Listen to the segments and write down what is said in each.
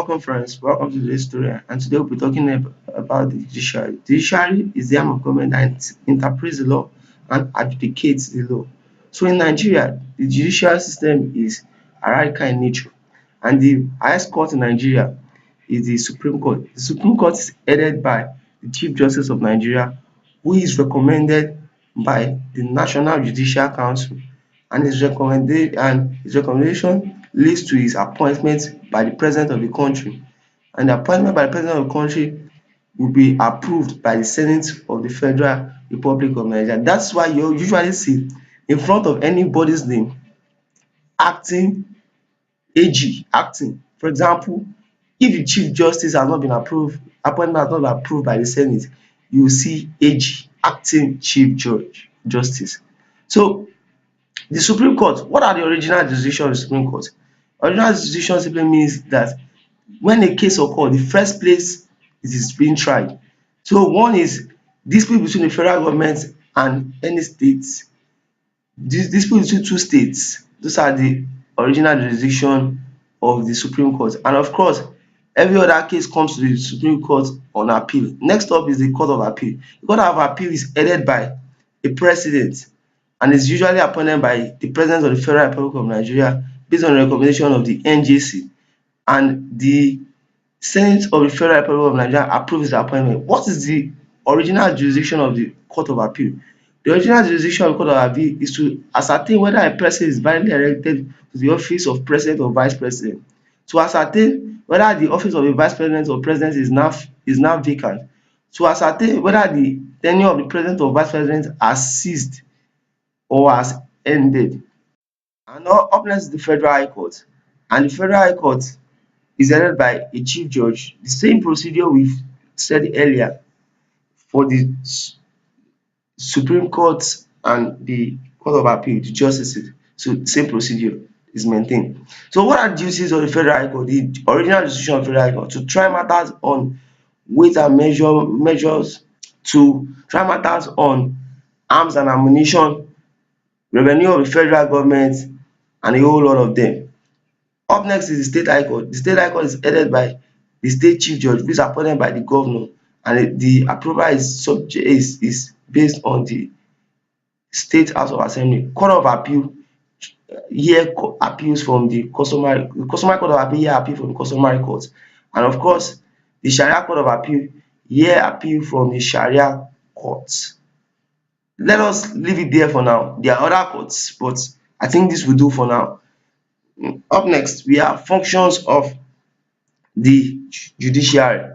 Welcome, friends. Welcome to today's story. And today we'll be talking about the judiciary. The judiciary is the arm of government that interprets the law and adjudicates the law. So in Nigeria, the judicial system is hierarchical in nature, and the highest court in Nigeria is the Supreme Court. The Supreme Court is headed by the Chief Justice of Nigeria, who is recommended by the National Judicial Council, and his recommendation leads to his appointment by the President of the country. And the appointment by the President of the country will be approved by the Senate of the Federal Republic of Nigeria. That's why you usually see in front of anybody's name acting AG, acting. For example, if the Chief Justice has not been approved, appointment has not been approved by the Senate, you will see AG, acting Chief Justice. So the Supreme Court, what are the original jurisdiction of the Supreme Court? Original jurisdiction simply means that when a case occurs, the first place it is being tried. So one is dispute between the federal government and any states. Dispute between two states. Those are the original jurisdiction of the Supreme Court. And of course, every other case comes to the Supreme Court on appeal. Next up is the Court of Appeal. The Court of Appeal is headed by a president and is usually appointed by the President of the Federal Republic of Nigeria based on the recommendation of the NJC, and the Senate of the Federal Republic of Nigeria approves the appointment. What is the original jurisdiction of the Court of Appeal? The original jurisdiction of the Court of Appeal is to ascertain whether a person is validly elected to the office of President or Vice President, to ascertain whether the office of a Vice President or President is now vacant, to ascertain whether the tenure of the President or Vice President has ceased or has ended. And up next is the Federal High Court. And the Federal High Court is headed by a chief judge. The same procedure we've said earlier for the Supreme Court and the Court of Appeal, the justices. So the same procedure is maintained. So what are the duties of the Federal High Court? The original decision of the Federal High Court to try matters on weight and measures, to try matters on arms and ammunition, revenue of the federal government, and a whole lot of them. Up next is the State High Court. The State High Court is headed by the State Chief Judge, who is appointed by the governor, and the approval is based on the State House of Assembly. Court of Appeal hear appeals from the customary Court of Appeal hear appeal from the customary court, and of course the Sharia Court of Appeal hear appeal from the Sharia courts. Let us leave it there for now. There are other courts, but I think this will do for now. Up next, we have functions of the judiciary.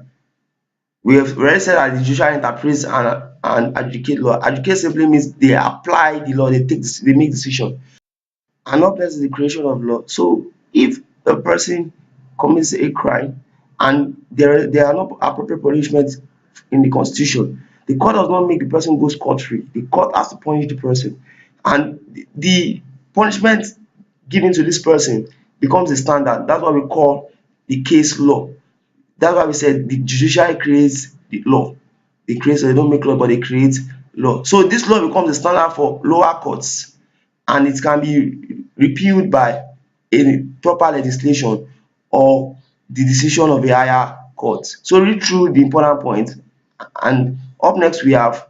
We have already said that the judiciary interprets and adjudicate law. Adjudicate simply means they apply the law, they make decision. And up next is the creation of law. So if a person commits a crime and there are no appropriate punishment in the constitution, the court does not make the person go scot-free. The court has to punish the person, and the punishment given to this person becomes the standard. That's what we call the case law. That's why we said the judiciary creates the law. They don't make law, but they create law. So this law becomes the standard for lower courts, and it can be repealed by a proper legislation or the decision of a higher court. So read through the important points. And up next we have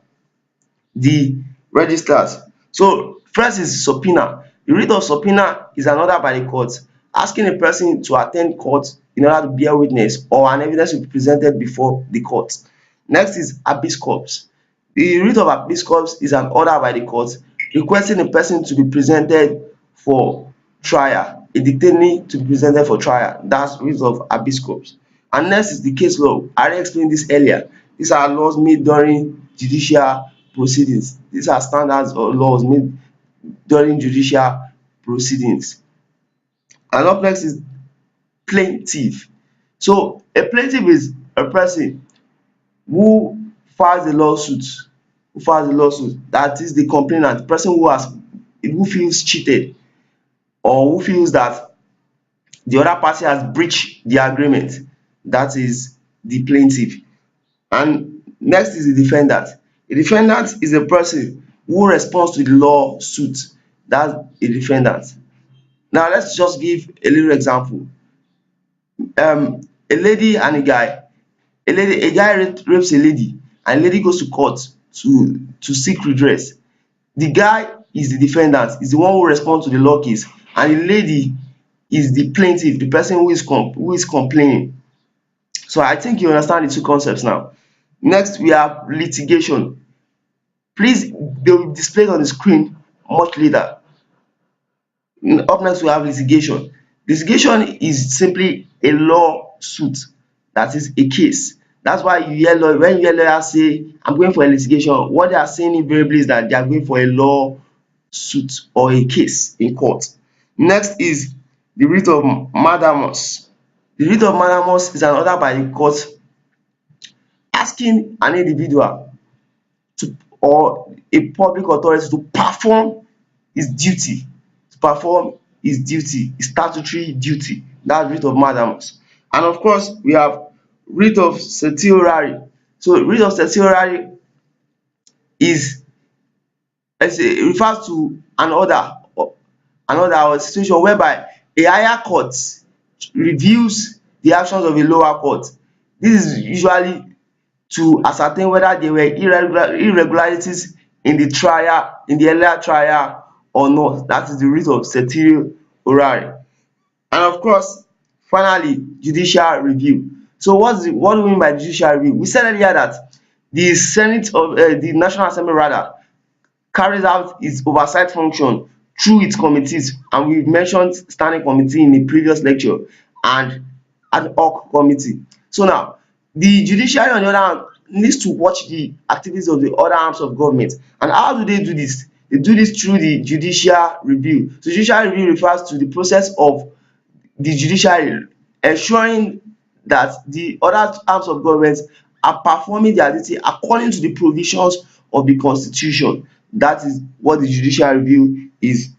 the registers. So first is subpoena. The writ of subpoena is an order by the court asking a person to attend court in order to bear witness or an evidence will be presented before the court. Next is habeas corpus. The writ of habeas corpus is an order by the court requesting a person to be presented for trial, a detainee to be presented for trial. That's writ of habeas corpus. And next is the case law. I already explained this earlier. These are laws made during judicial proceedings. These are standards or laws made during judicial proceedings. And up next is plaintiff. So a plaintiff is a person who files a lawsuit. That is the complainant, the person who feels cheated or who feels that the other party has breached the agreement. That is the plaintiff. And next is the defendant. A defendant is a person who responds to the lawsuit. That's a defendant. Now let's just give a little example. a lady and a guy rapes a lady, and a lady goes to court to seek redress. The guy is the defendant, is the one who responds to the law case, and the lady is the plaintiff, the person who is complaining. So I think you understand the two concepts now. Next, we have litigation. Please, they will be displayed on the screen much later. Up next, we have litigation. Litigation is simply a lawsuit, that is a case. That's why you hear when you hear lawyers say, I'm going for a litigation, what they are saying invariably is that they are going for a lawsuit or a case in court. Next is the writ of mandamus. The writ of mandamus is an order by the court asking an individual to or a public authority to perform his duty, his statutory duty. That's writ of mandamus. And of course, we have writ of certiorari. So writ of certiorari is, it refers to an order or situation whereby a higher court reviews the actions of a lower court. This is usually to ascertain whether there were irregularities in the earlier trial or not. That is the writ of certiorari. And of course, finally, judicial review. So what do we mean by judicial review? We said earlier that the National Assembly carries out its oversight function through its committees, and we mentioned standing committee in the previous lecture and ad hoc committee. So now, the judiciary on the other hand needs to watch the activities of the other arms of government. And how do they do this? They do this through the judicial review. So judicial review refers to the process of the judiciary ensuring that the other arms of government are performing their duty according to the provisions of the constitution. That is what the judicial review is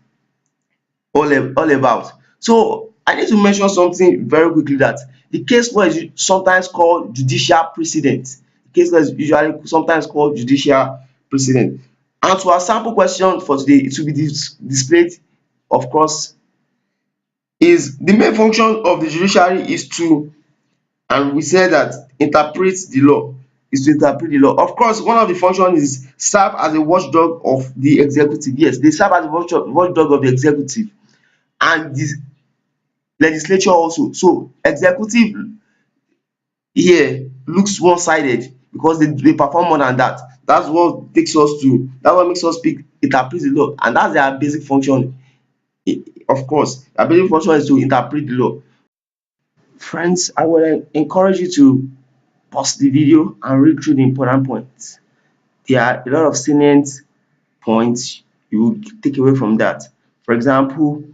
all about. So I need to mention something very quickly, that the case law is sometimes called judicial precedent. The case law is usually sometimes called judicial precedent. And to our sample question for today, it will be displayed, of course, is the main function of the judiciary is to, and we said that interpret the law, is to interpret the law. Of course, one of the functions is serve as a watchdog of the executive. Yes, they serve as a watchdog of the executive and the legislature also. So executive here looks one-sided because they perform more than that. That's what makes us speak interpret the law, and that's their basic function. Of course, their basic function is to interpret the law. Friends, I would encourage you to pause the video and read through the important points. There are a lot of salient points you will take away from that. For example,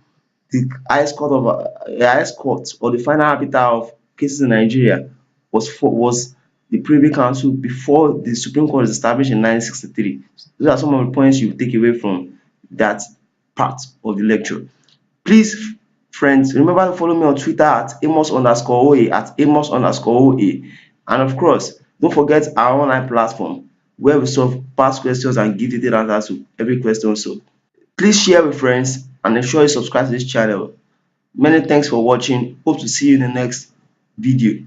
the highest court or the final arbiter of cases in Nigeria was the Privy Council before the Supreme Court was established in 1963. Those are some of the points you take away from that part of the lecture. Please, friends, remember to follow me on Twitter at Amos_OA, and of course, don't forget our online platform where we solve past questions and give detailed answers to every question solved. Please share with friends and ensure you subscribe to this channel. Many thanks for watching. Hope to see you in the next video.